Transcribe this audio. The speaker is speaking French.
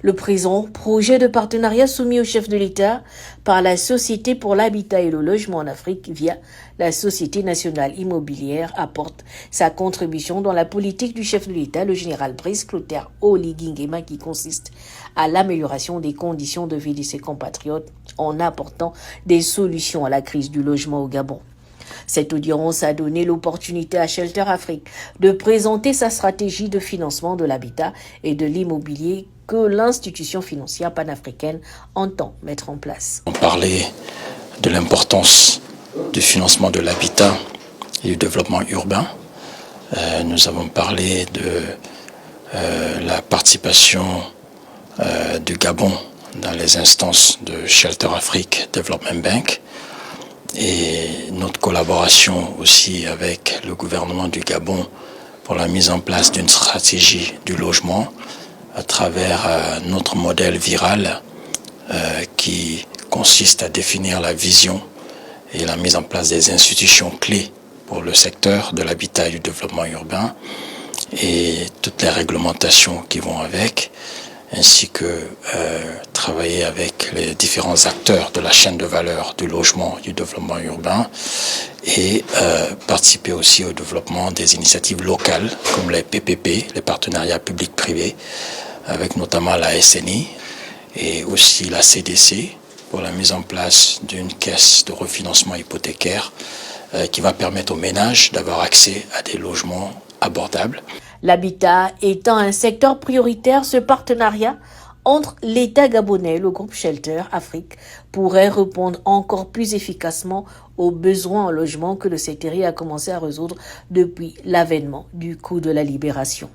Le présent projet de partenariat soumis au chef de l'État par la Société pour l'habitat et le logement en Afrique via la Société nationale immobilière apporte sa contribution dans la politique du chef de l'État, le général Brice Clotaire Oligui Nguema, qui consiste à l'amélioration des conditions de vie de ses compatriotes en apportant des solutions à la crise du logement au Gabon. Cette audience a donné l'opportunité à Shelter Afrique de présenter sa stratégie de financement de l'habitat et de l'immobilier que l'institution financière panafricaine entend mettre en place. On parlait de l'importance du financement de l'habitat et du développement urbain. Nous avons parlé de la participation du Gabon dans les instances de Shelter Afrique Development Bank et notre collaboration aussi avec le gouvernement du Gabon pour la mise en place d'une stratégie du logement à travers notre modèle viral qui consiste à définir la vision et la mise en place des institutions clés pour le secteur de l'habitat et du développement urbain et toutes les réglementations qui vont avec, ainsi que travailler avec les différents acteurs de la chaîne de valeur du logement et du développement urbain et participer aussi au développement des initiatives locales comme les PPP, les partenariats publics-privés, avec notamment la SNI et aussi la CDC pour la mise en place d'une caisse de refinancement hypothécaire qui va permettre aux ménages d'avoir accès à des logements abordables. L'habitat étant un secteur prioritaire, ce partenariat entre l'État gabonais et le groupe Shelter Afrique pourrait répondre encore plus efficacement aux besoins en logement que le secteur a commencé à résoudre depuis l'avènement du coup de la libération.